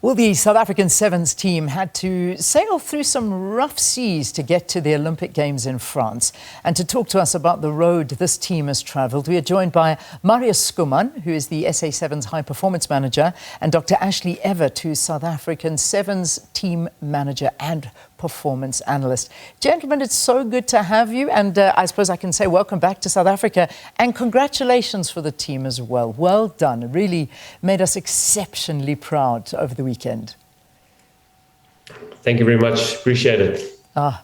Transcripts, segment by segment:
Well, the South African Sevens team had to sail through some rough seas to get to the Olympic Games in France. And to talk to us about the road this team has travelled, we are joined by Marius Schoeman, who is the SA Sevens High Performance Manager, and Doctor Ashley Evert, who's South African Sevens Team Manager and Performance Analyst. Gentlemen, it's so good to have you, and I suppose I can say welcome back to South Africa, and congratulations for the team as well. Well done. It really made us exceptionally proud over the weekend. Thank you very much. Appreciate it.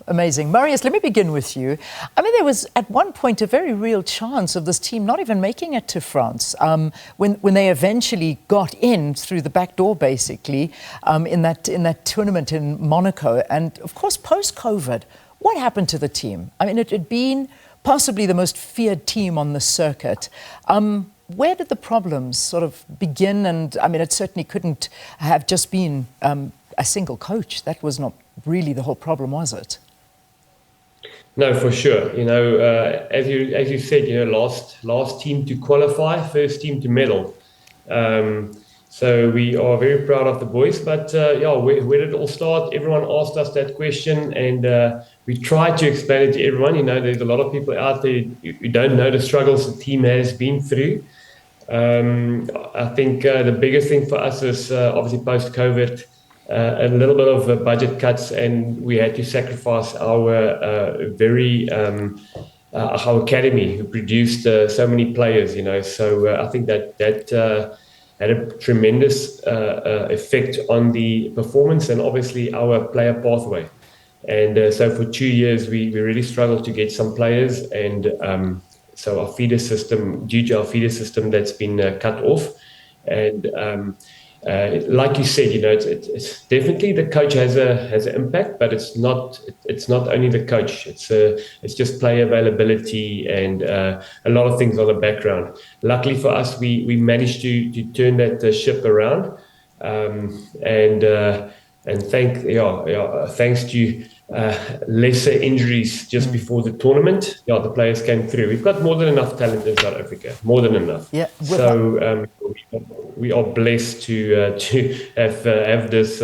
Amazing. Marius, let me begin with you. I mean, there was at one point a very real chance of this team not even making it to France when they eventually got in through the back door, basically, in that tournament in Monaco. And of course, post-COVID, what happened to the team? I mean, it had been possibly the most feared team on the circuit. Where did the problems sort of begin? And I mean, it certainly couldn't have just been a single coach. That was not really the whole problem, was it? No, for sure. You know, as you said, you know, last team to qualify, first team to medal. So we are very proud of the boys. But yeah, where did it all start? Everyone asked us that question, and we tried to explain it to everyone. You know, there's a lot of people out there who don't know the struggles the team has been through. I think the biggest thing for us is obviously post-COVID. A little bit of budget cuts, and we had to sacrifice our our academy, who produced so many players. You know, so I think that had a tremendous effect on the performance and obviously our player pathway. And so for 2 years, we really struggled to get some players, and so our feeder system, due to our feeder system, that's been cut off, and. Like you said, you know, it's definitely the coach has an impact, but it's not only the coach. It's just player availability and a lot of things on the background. Luckily for us, we managed to turn that ship around, and thanks to lesser injuries just before the tournament, the players came through. We've got more than enough talent in South Africa, more than enough. Yeah. So we are blessed to have this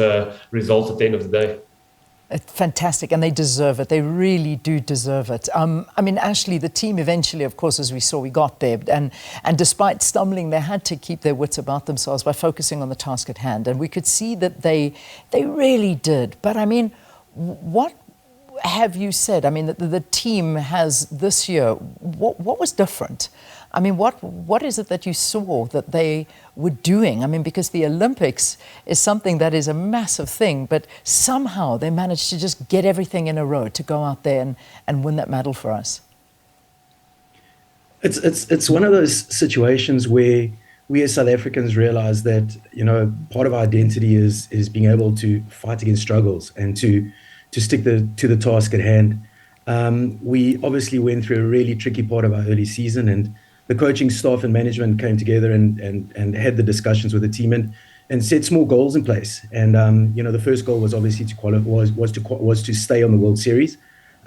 result at the end of the day. Fantastic, and they deserve it. They really do deserve it. I mean, Ashley, the team eventually, of course, as we saw, we got there, and despite stumbling, they had to keep their wits about themselves by focusing on the task at hand, and we could see that they really did. But I mean, what have you said? I mean, the team has this year. What was different? I mean, what is it that you saw that they were doing? I mean, because the Olympics is something that is a massive thing, but somehow they managed to just get everything in a row to go out there and win that medal for us. It's one of those situations where we as South Africans realize that, you know, part of our identity is being able to fight against struggles and to stick to the task at hand. We obviously went through a really tricky part of our early season, and the coaching staff and management came together and had the discussions with the team and set small goals in place. And you know, the first goal was obviously to qualify, was to stay on the World Series,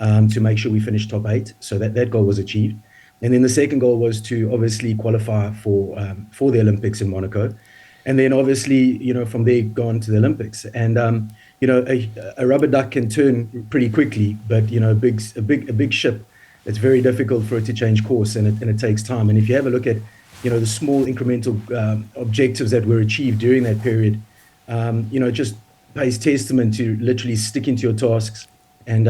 to make sure we finished top 8. So that goal was achieved. And then the second goal was to obviously qualify for the Olympics in Monaco, and then obviously, you know, from there go on to the Olympics. And you know, a rubber duck can turn pretty quickly, but you know, a big ship, it's very difficult for it to change course, and it takes time. And if you have a look at, you know, the small incremental objectives that were achieved during that period, you know, it just pays testament to literally sticking to your tasks, and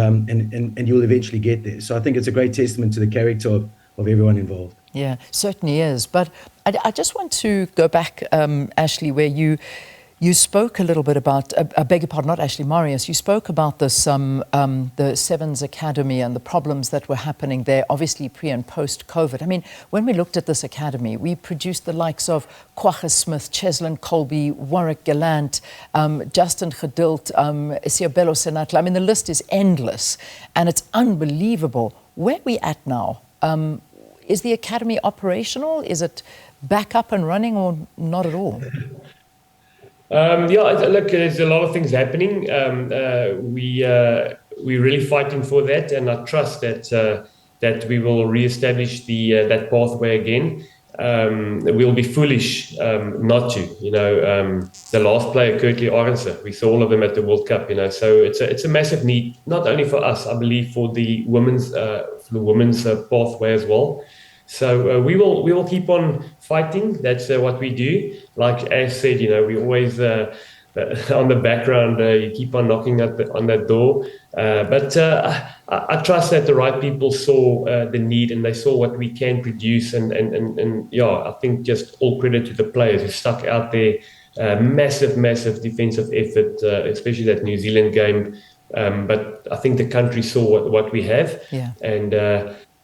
you'll eventually get there. So I think it's a great testament to the character of everyone involved. Yeah, certainly is. But I just want to go back, Ashley, where you spoke a little bit about, I beg your pardon, not Ashley, Marius, you spoke about this, the Sevens Academy and the problems that were happening there, obviously pre and post-COVID. I mean, when we looked at this academy, we produced the likes of Kwagga Smith, Cheslin Colby, Warwick Gallant, Justin Geduld, Siabelo Senatla. I mean, the list is endless, and it's unbelievable. Where are we at now? Is the academy operational? Is it back up and running, or not at all? Yeah, look, there's a lot of things happening. We're really fighting for that, and I trust that we will reestablish that pathway again. we'll be foolish not to. The last player, Kirkley Arendse, we saw all of them at the World Cup. So it's a massive need, not only for us, I believe, for the women's pathway as well. So we will keep on fighting. That's what we do. Like Ash said, we always on the background, you keep on knocking on that door. But I trust that the right people saw the need and they saw what we can produce. And yeah, I think just all credit to the players who stuck out there. Massive defensive effort, especially that New Zealand game. But I think the country saw what we have. Yeah.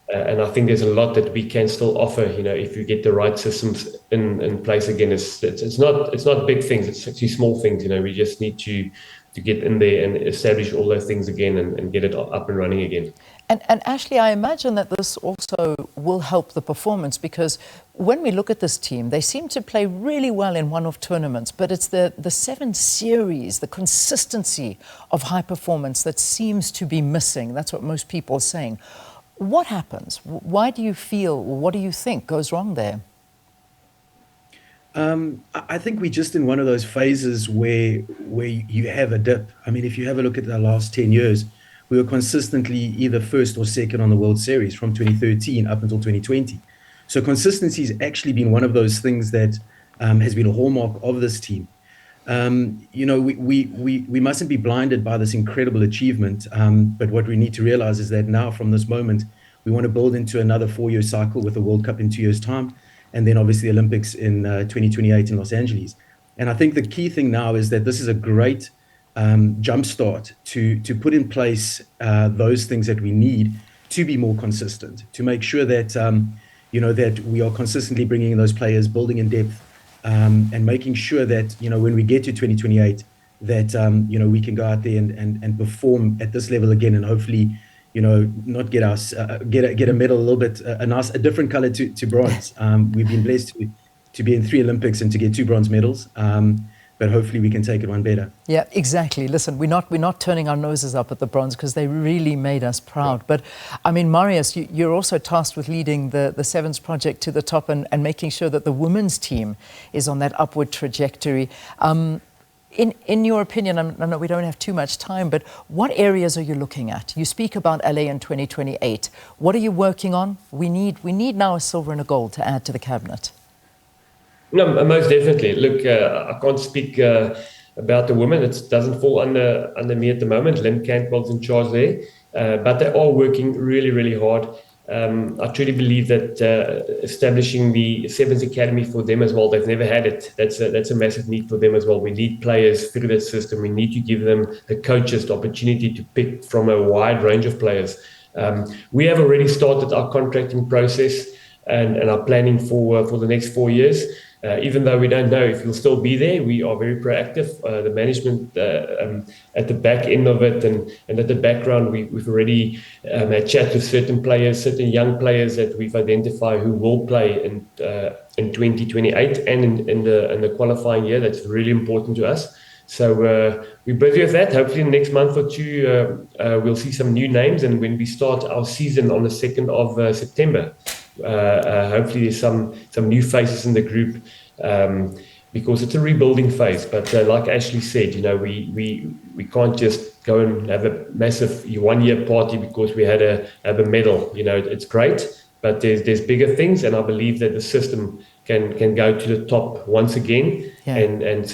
And I think there's a lot that we can still offer, if you get the right systems in place again. It's not big things, it's actually small things, we just need to get in there and establish all those things again and get it up and running again. And Ashley, I imagine that this also will help the performance, because when we look at this team, they seem to play really well in one-off tournaments, but it's the 7 series, the consistency of high performance that seems to be missing. That's what most people are saying. What happens? Why do you feel, or what do you think goes wrong there? I think we're just in one of those phases where you have a dip. I mean, if you have a look at the last 10 years, we were consistently either first or second on the World Series from 2013 up until 2020. So consistency has actually been one of those things that has been a hallmark of this team. We mustn't be blinded by this incredible achievement. But what we need to realize is that now, from this moment, we want to build into another 4-year cycle with the World Cup in 2 years' time, and then obviously the Olympics in 2028 in Los Angeles. And I think the key thing now is that this is a great jumpstart to put in place those things that we need to be more consistent, to make sure that that we are consistently bringing in those players, building in depth. And making sure that, when we get to 2028, that, we can go out there and perform at this level again, and hopefully, not get a medal a little bit, a different color to bronze. We've been blessed to be in 3 Olympics and to get 2 bronze medals. But hopefully we can take it one better. Yeah, exactly. Listen, we're not turning our noses up at the bronze, because they really made us proud. But I mean, Marius, you're also tasked with leading the Sevens project to the top and making sure that the women's team is on that upward trajectory. In your opinion, I know we don't have too much time, but what areas are you looking at? You speak about LA in 2028. What are you working on? We need now a silver and a gold to add to the cabinet. No, most definitely. Look, I can't speak about the women. It doesn't fall under me at the moment. Lynn Cantwell's in charge there. But they are working really, really hard. I truly believe that establishing the Sevens Academy for them as well, they've never had it. That's a massive need for them as well. We need players through that system. We need to give them, the coaches, the opportunity to pick from a wide range of players. We have already started our contracting process and are planning for the next 4 years. Even though we don't know if we'll still be there, we are very proactive. The management at the back end of it and at the background, we've already had chats with certain players, certain young players that we've identified who will play in 2028 and in the qualifying year. That's really important to us. So we're busy with that. Hopefully in the next month or two, we'll see some new names. And when we start our season on the 2nd of September, hopefully there's some new faces in the group, because it's a rebuilding phase. But like Ashley said, we can't just go and have a massive 1-year party because we have a medal. It's great, but there's bigger things, and I believe that the system can go to the top once again. Yeah. And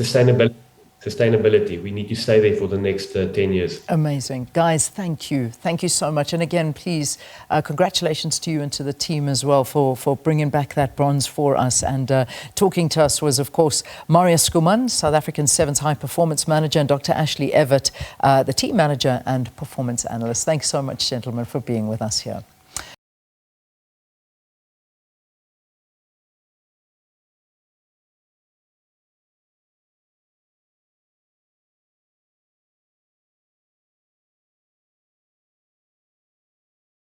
sustainability. We need to stay there for the next 10 years. Amazing. Guys, thank you. Thank you so much. And again, please, congratulations to you and to the team as well for bringing back that bronze for us. And talking to us was, of course, Marius Schoeman, South African Sevens High Performance Manager, and Doctor Ashley Evert, the team manager and performance analyst. Thanks so much, gentlemen, for being with us here.